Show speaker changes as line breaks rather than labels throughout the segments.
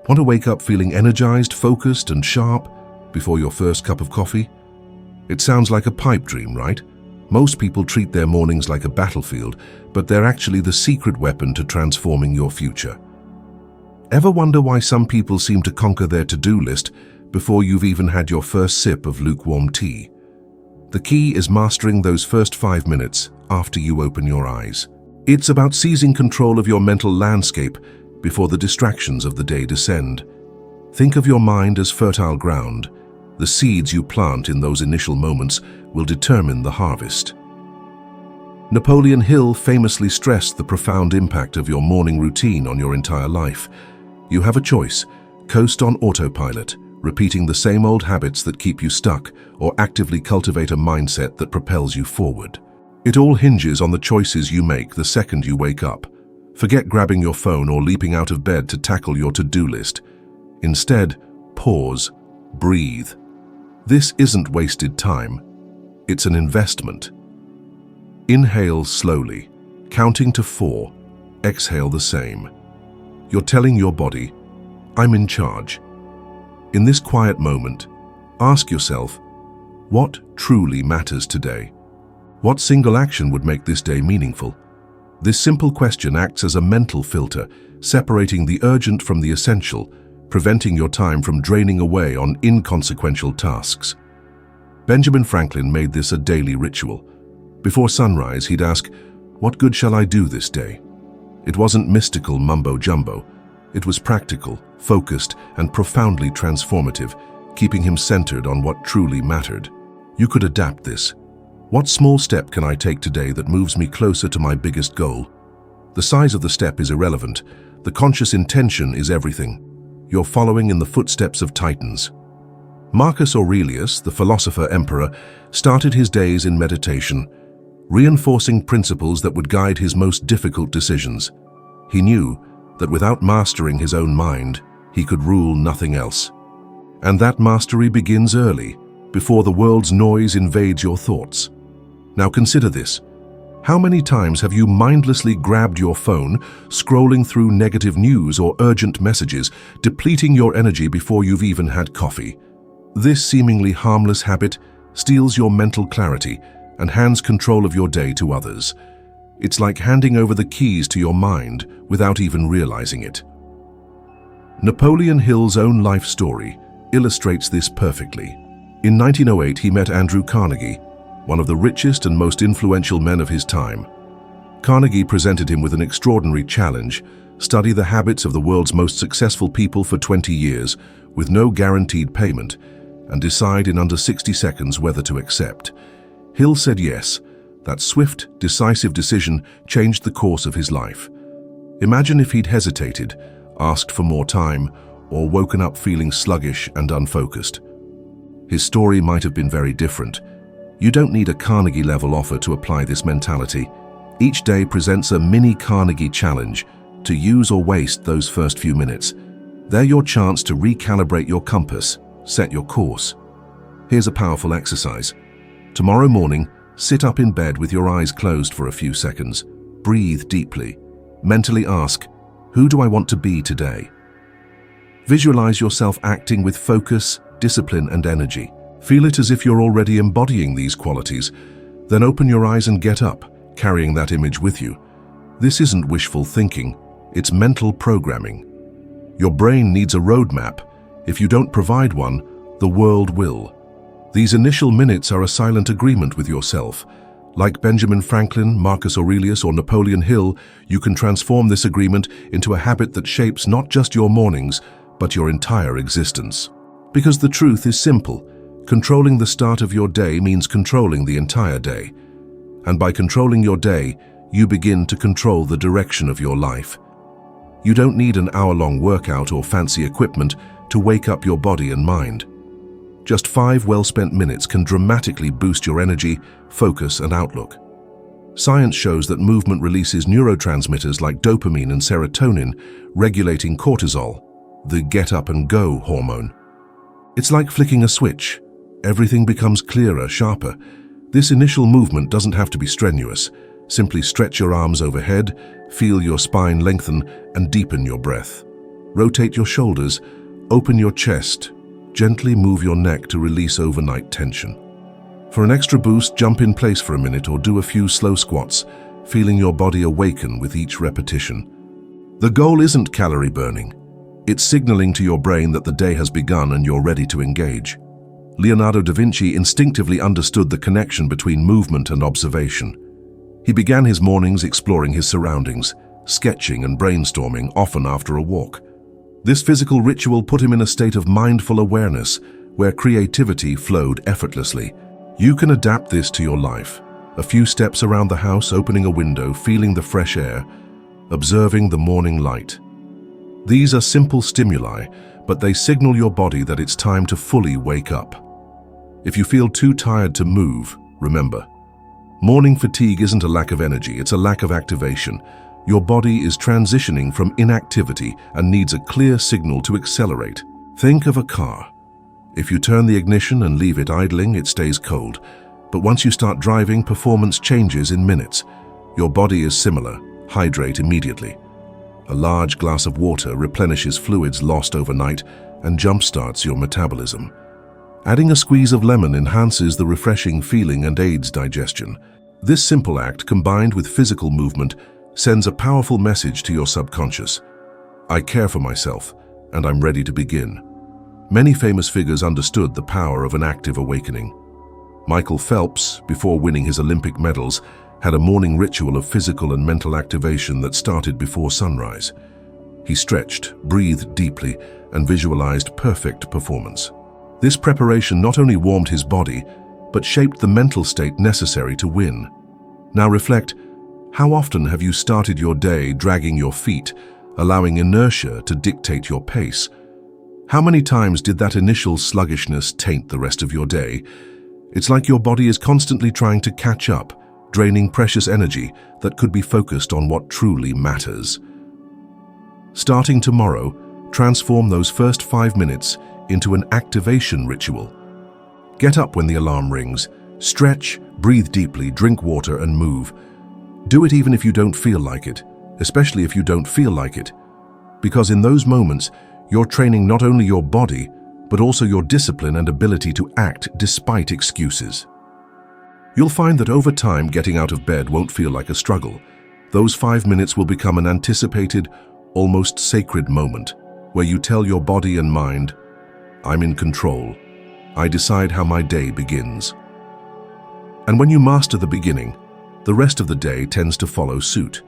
Want to wake up feeling energized, focused, and sharp before your first cup of coffee? It sounds like a pipe dream, right? Most people treat their mornings like a battlefield, but they're actually the secret weapon to transforming your future. Ever wonder why some people seem to conquer their to-do list before you've even had your first sip of lukewarm tea? The key is mastering those first 5 minutes after you open your eyes. It's about seizing control of your mental landscape before the distractions of the day descend. Think of your mind as fertile ground. The seeds you plant in those initial moments will determine the harvest. Napoleon Hill famously stressed the profound impact of your morning routine on your entire life. You have a choice: coast on autopilot, repeating the same old habits that keep you stuck, or actively cultivate a mindset that propels you forward. It all hinges on the choices you make the second you wake up. Forget grabbing your phone or leaping out of bed to tackle your to-do list. Instead, pause, breathe. This isn't wasted time. It's an investment. Inhale slowly, counting to 4. Exhale the same. You're telling your body, I'm in charge. In this quiet moment, ask yourself, what truly matters today? What single action would make this day meaningful? This simple question acts as a mental filter, separating the urgent from the essential, preventing your time from draining away on inconsequential tasks. Benjamin Franklin made this a daily ritual. Before sunrise, he'd ask, what good shall I do this day? It wasn't mystical mumbo-jumbo. It was practical, focused, and profoundly transformative, keeping him centered on what truly mattered. You could adapt this. What small step can I take today that moves me closer to my biggest goal? The size of the step is irrelevant. The conscious intention is everything. You're following in the footsteps of titans. Marcus Aurelius, the philosopher-emperor, started his days in meditation, reinforcing principles that would guide his most difficult decisions. He knew that without mastering his own mind, he could rule nothing else. And that mastery begins early, before the world's noise invades your thoughts. Now consider this. How many times have you mindlessly grabbed your phone, scrolling through negative news or urgent messages, depleting your energy before you've even had coffee? This seemingly harmless habit steals your mental clarity and hands control of your day to others. It's like handing over the keys to your mind without even realizing it. Napoleon Hill's own life story illustrates this perfectly. In 1908, he met Andrew Carnegie, one of the richest and most influential men of his time. Carnegie presented him with an extraordinary challenge: study the habits of the world's most successful people for 20 years with no guaranteed payment, and decide in under 60 seconds whether to accept. Hill said yes. That swift, decisive decision changed the course of his life. Imagine if he'd hesitated, asked for more time, or woken up feeling sluggish and unfocused. His story might have been very different. You don't need a Carnegie-level offer to apply this mentality. Each day presents a mini Carnegie challenge to use or waste those first few minutes. They're your chance to recalibrate your compass, set your course. Here's a powerful exercise. Tomorrow morning, sit up in bed with your eyes closed for a few seconds. Breathe deeply. Mentally ask, who do I want to be today? Visualize yourself acting with focus, discipline, and energy. Feel it as if you're already embodying these qualities. Then open your eyes and get up, carrying that image with you. This isn't wishful thinking, it's mental programming. Your brain needs a roadmap. If you don't provide one, the world will. These initial minutes are a silent agreement with yourself. Like Benjamin Franklin, Marcus Aurelius, or Napoleon Hill, you can transform this agreement into a habit that shapes not just your mornings, but your entire existence. Because the truth is simple. Controlling the start of your day means controlling the entire day. And by controlling your day, you begin to control the direction of your life. You don't need an hour-long workout or fancy equipment to wake up your body and mind. Just 5 well-spent minutes can dramatically boost your energy, focus, and outlook. Science shows that movement releases neurotransmitters like dopamine and serotonin, regulating cortisol, the get-up-and-go hormone. It's like flicking a switch. Everything becomes clearer, sharper. This initial movement doesn't have to be strenuous. Simply stretch your arms overhead, feel your spine lengthen, and deepen your breath. Rotate your shoulders, open your chest, gently move your neck to release overnight tension. For an extra boost, jump in place for a minute or do a few slow squats, feeling your body awaken with each repetition. The goal isn't calorie burning. It's signaling to your brain that the day has begun and you're ready to engage. Leonardo da Vinci instinctively understood the connection between movement and observation. He began his mornings exploring his surroundings, sketching and brainstorming, often after a walk. This physical ritual put him in a state of mindful awareness, where creativity flowed effortlessly. You can adapt this to your life. A few steps around the house, opening a window, feeling the fresh air, observing the morning light. These are simple stimuli, but they signal your body that it's time to fully wake up. If you feel too tired to move, remember, morning fatigue isn't a lack of energy, it's a lack of activation. Your body is transitioning from inactivity and needs a clear signal to accelerate. Think of a car. If you turn the ignition and leave it idling, it stays cold. But once you start driving, performance changes in minutes. Your body is similar. Hydrate immediately. A large glass of water replenishes fluids lost overnight and jumpstarts your metabolism. Adding a squeeze of lemon enhances the refreshing feeling and aids digestion. This simple act, combined with physical movement, sends a powerful message to your subconscious. I care for myself, and I'm ready to begin. Many famous figures understood the power of an active awakening. Michael Phelps, before winning his Olympic medals, had a morning ritual of physical and mental activation that started before sunrise. He stretched, breathed deeply, and visualized perfect performance. This preparation not only warmed his body, but shaped the mental state necessary to win. Now reflect, how often have you started your day dragging your feet, allowing inertia to dictate your pace? How many times did that initial sluggishness taint the rest of your day? It's like your body is constantly trying to catch up, draining precious energy that could be focused on what truly matters. Starting tomorrow, transform those first 5 minutes into an activation ritual. Get up when the alarm rings, stretch, breathe deeply, drink water, and move. Do it even if you don't feel like it, especially if you don't feel like it, because in those moments, you're training not only your body, but also your discipline and ability to act despite excuses. You'll find that over time, getting out of bed won't feel like a struggle. Those 5 minutes will become an anticipated, almost sacred moment, where you tell your body and mind, I'm in control. I decide how my day begins. And when you master the beginning, the rest of the day tends to follow suit.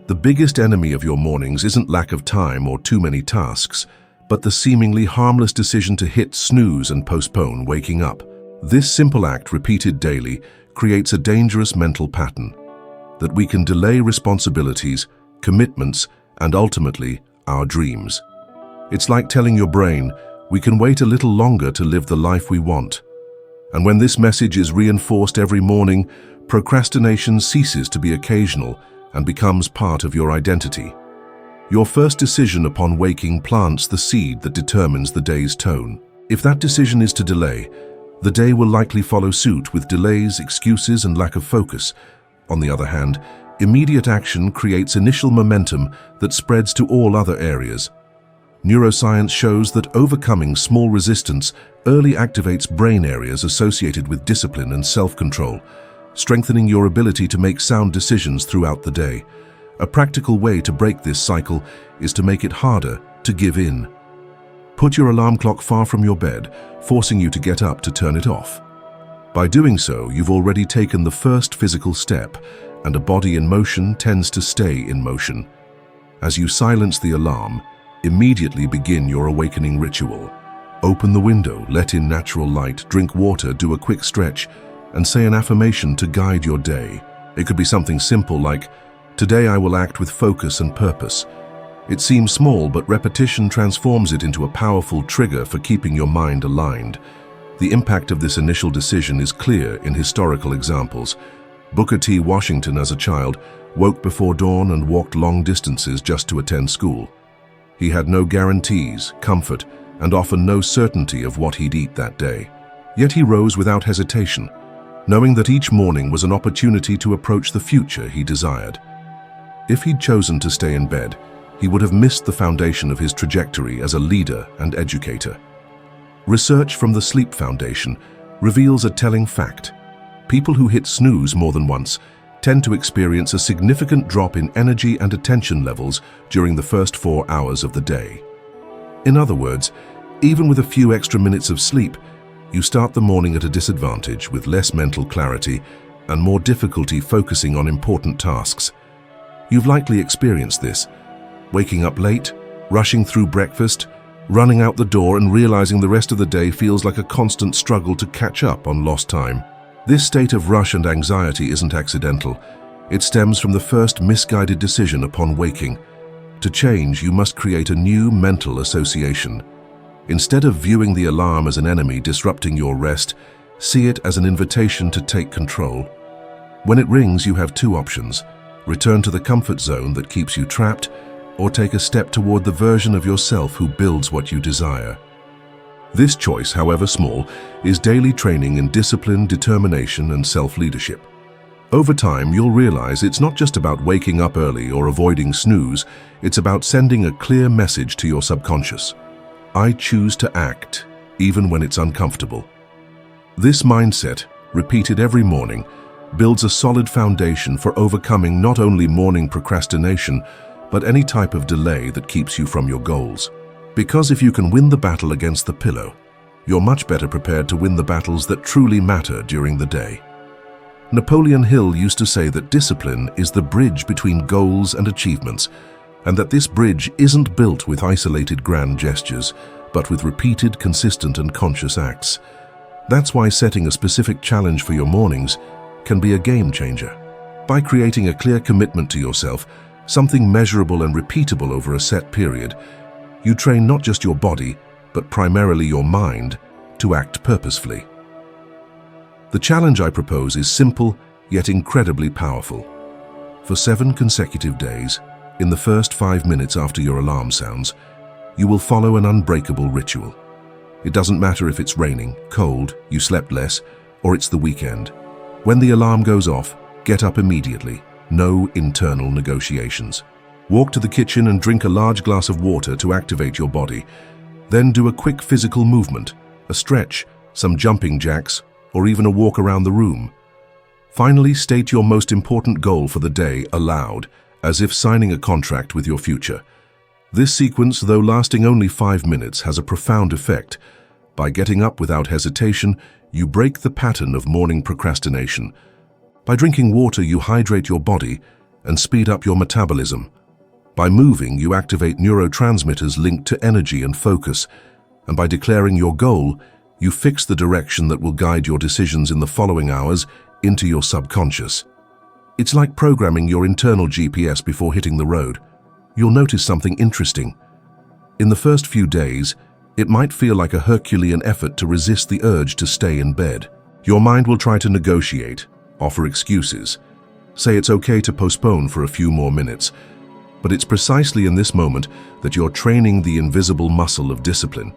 The biggest enemy of your mornings isn't lack of time or too many tasks, but the seemingly harmless decision to hit snooze and postpone waking up. This simple act, repeated daily, creates a dangerous mental pattern that we can delay responsibilities, commitments, and ultimately, our dreams. It's like telling your brain, we can wait a little longer to live the life we want. And when this message is reinforced every morning, procrastination ceases to be occasional and becomes part of your identity. Your first decision upon waking plants the seed that determines the day's tone. If that decision is to delay, the day will likely follow suit with delays, excuses, and lack of focus. On the other hand, immediate action creates initial momentum that spreads to all other areas. Neuroscience shows that overcoming small resistance early activates brain areas associated with discipline and self-control, strengthening your ability to make sound decisions throughout the day. A practical way to break this cycle is to make it harder to give in. Put your alarm clock far from your bed, forcing you to get up to turn it off. By doing so, you've already taken the first physical step, and a body in motion tends to stay in motion. As you silence the alarm, immediately begin your awakening ritual. Open the window, let in natural light, drink water, do a quick stretch, and say an affirmation to guide your day. It could be something simple like, today I will act with focus and purpose. It seems small, but repetition transforms it into a powerful trigger for keeping your mind aligned. The impact of this initial decision is clear in historical examples. Booker T. Washington, as a child, woke before dawn and walked long distances just to attend school. He had no guarantees, comfort, and often no certainty of what he'd eat that day. Yet he rose without hesitation, knowing that each morning was an opportunity to approach the future he desired. If he'd chosen to stay in bed, he would have missed the foundation of his trajectory as a leader and educator. Research from the Sleep Foundation reveals a telling fact. People who hit snooze more than once tend to experience a significant drop in energy and attention levels during the first 4 hours of the day. In other words, even with a few extra minutes of sleep, you start the morning at a disadvantage with less mental clarity and more difficulty focusing on important tasks. You've likely experienced this, waking up late, rushing through breakfast, running out the door and realizing the rest of the day feels like a constant struggle to catch up on lost time. This state of rush and anxiety isn't accidental. It stems from the first misguided decision upon waking. To change, you must create a new mental association. Instead of viewing the alarm as an enemy disrupting your rest, see it as an invitation to take control. When it rings, you have 2 options: return to the comfort zone that keeps you trapped, or take a step toward the version of yourself who builds what you desire. This choice, however small, is daily training in discipline, determination, and self-leadership. Over time, you'll realize it's not just about waking up early or avoiding snooze, it's about sending a clear message to your subconscious. I choose to act, even when it's uncomfortable. This mindset, repeated every morning, builds a solid foundation for overcoming not only morning procrastination, but any type of delay that keeps you from your goals. Because if you can win the battle against the pillow, you're much better prepared to win the battles that truly matter during the day. Napoleon Hill used to say that discipline is the bridge between goals and achievements, and that this bridge isn't built with isolated grand gestures, but with repeated, consistent, and conscious acts. That's why setting a specific challenge for your mornings can be a game changer. By creating a clear commitment to yourself, something measurable and repeatable over a set period, you train not just your body, but primarily your mind, to act purposefully. The challenge I propose is simple, yet incredibly powerful. For 7 consecutive days, in the first 5 minutes after your alarm sounds, you will follow an unbreakable ritual. It doesn't matter if it's raining, cold, you slept less, or it's the weekend. When the alarm goes off, get up immediately. No internal negotiations. Walk to the kitchen and drink a large glass of water to activate your body. Then do a quick physical movement, a stretch, some jumping jacks, or even a walk around the room. Finally, state your most important goal for the day aloud, as if signing a contract with your future. This sequence, though lasting only 5 minutes, has a profound effect. By getting up without hesitation, you break the pattern of morning procrastination. By drinking water, you hydrate your body and speed up your metabolism. By moving, you activate neurotransmitters linked to energy and focus. And by declaring your goal, you fix the direction that will guide your decisions in the following hours into your subconscious. It's like programming your internal GPS before hitting the road. You'll notice something interesting. In the first few days, it might feel like a Herculean effort to resist the urge to stay in bed. Your mind will try to negotiate, offer excuses, say it's okay to postpone for a few more minutes. But it's precisely in this moment that you're training the invisible muscle of discipline.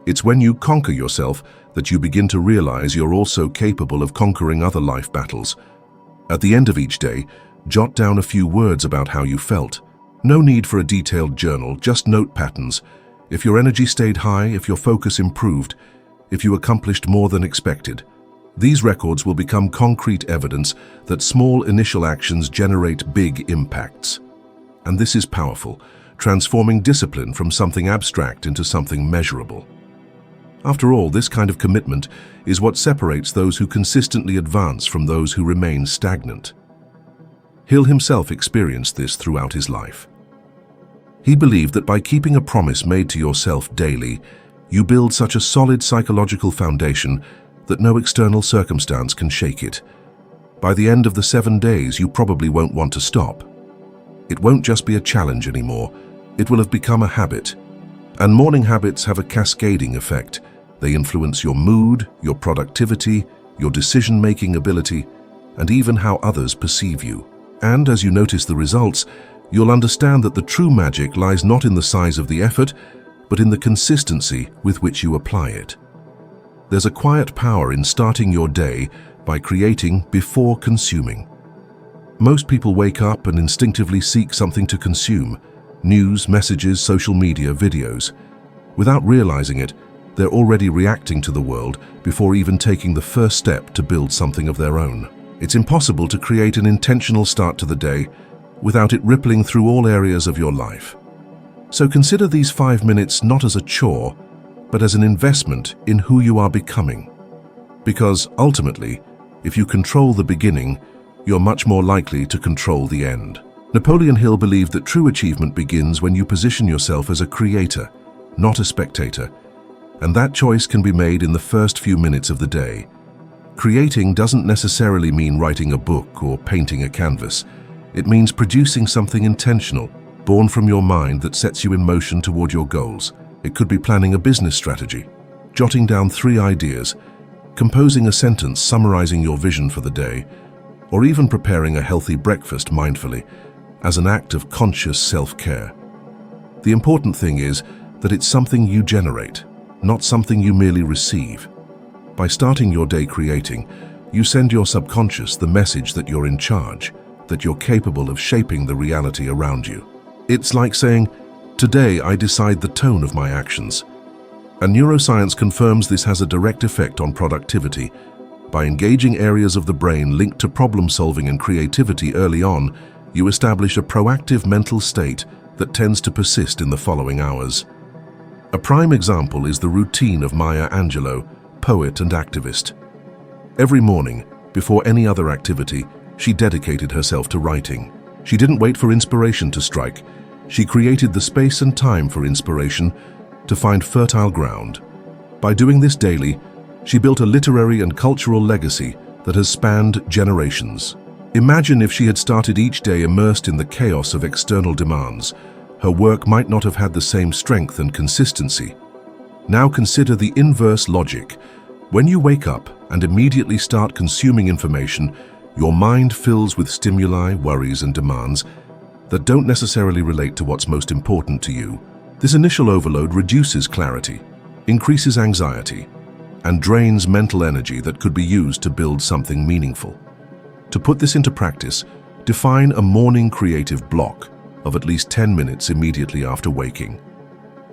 It's when you conquer yourself that you begin to realize you're also capable of conquering other life battles. At the end of each day, jot down a few words about how you felt. No need for a detailed journal, just note patterns. If your energy stayed high, if your focus improved, if you accomplished more than expected. These records will become concrete evidence that small initial actions generate big impacts. And this is powerful, transforming discipline from something abstract into something measurable. After all, this kind of commitment is what separates those who consistently advance from those who remain stagnant. Hill himself experienced this throughout his life. He believed that by keeping a promise made to yourself daily, you build such a solid psychological foundation that no external circumstance can shake it. By the end of the 7 days, you probably won't want to stop. It won't just be a challenge anymore, it will have become a habit. And morning habits have a cascading effect. They influence your mood, your productivity, your decision-making ability, and even how others perceive you. And as you notice the results, you'll understand that the true magic lies not in the size of the effort, but in the consistency with which you apply it. There's a quiet power in starting your day by creating before consuming. Most people wake up and instinctively seek something to consume. news, messages, social media, videos. Without realizing it, they're already reacting to the world before even taking the first step to build something of their own. It's impossible to create an intentional start to the day without it rippling through all areas of your life. So consider these 5 minutes not as a chore, but as an investment in who you are becoming. Because ultimately, if you control the beginning, you're much more likely to control the end. Napoleon Hill believed that true achievement begins when you position yourself as a creator, not a spectator, and that choice can be made in the first few minutes of the day. Creating doesn't necessarily mean writing a book or painting a canvas. It means producing something intentional, born from your mind that sets you in motion toward your goals. It could be planning a business strategy, jotting down 3 ideas, composing a sentence summarizing your vision for the day, or even preparing a healthy breakfast mindfully as an act of conscious self-care. The important thing is that it's something you generate, not something you merely receive. By starting your day creating, you send your subconscious the message that you're in charge, that you're capable of shaping the reality around you. It's like saying, "Today I decide the tone of my actions." And neuroscience confirms this has a direct effect on productivity. By engaging areas of the brain linked to problem solving and creativity early on, you establish a proactive mental state that tends to persist in the following hours. A prime example is the routine of Maya Angelou, poet and activist. Every morning, before any other activity, she dedicated herself to writing. She didn't wait for inspiration to strike. She created the space and time for inspiration to find fertile ground. By doing this daily, she built a literary and cultural legacy that has spanned generations. Imagine if she had started each day immersed in the chaos of external demands. Her work might not have had the same strength and consistency. Now consider the inverse logic. When you wake up and immediately start consuming information, your mind fills with stimuli, worries, and demands that don't necessarily relate to what's most important to you. This initial overload reduces clarity, increases anxiety, and drains mental energy that could be used to build something meaningful. To put this into practice, define a morning creative block of at least 10 minutes immediately after waking.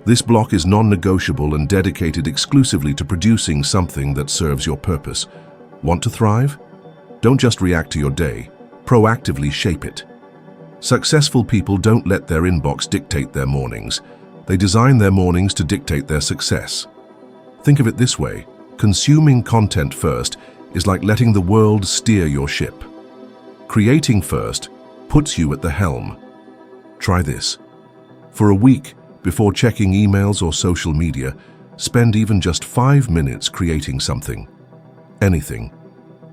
This block is non-negotiable and dedicated exclusively to producing something that serves your purpose. Want to thrive? Don't just react to your day, proactively shape it. Successful people don't let their inbox dictate their mornings. They design their mornings to dictate their success. Think of it this way: consuming content first is like letting the world steer your ship. Creating first puts you at the helm. Try this. For a week, before checking emails or social media, spend even just 5 minutes creating something. Anything.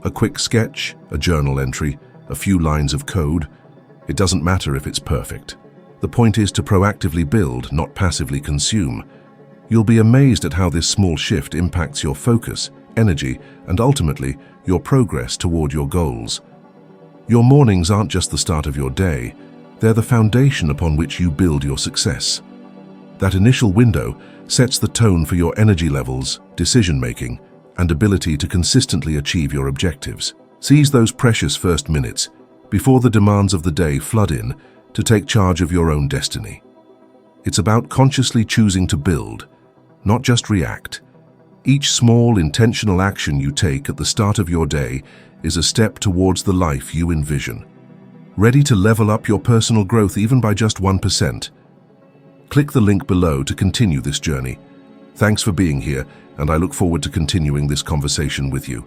A quick sketch, a journal entry, a few lines of code. It doesn't matter if it's perfect. The point is to proactively build, not passively consume. You'll be amazed at how this small shift impacts your focus, energy, and ultimately, your progress toward your goals. Your mornings aren't just the start of your day, they're the foundation upon which you build your success. That initial window sets the tone for your energy levels, decision-making, and ability to consistently achieve your objectives. Seize those precious first minutes, before the demands of the day flood in, to take charge of your own destiny. It's about consciously choosing to build, not just react. Each small, intentional action you take at the start of your day is a step towards the life you envision. Ready to level up your personal growth even by just 1%? Click the link below to continue this journey. Thanks for being here, and I look forward to continuing this conversation with you.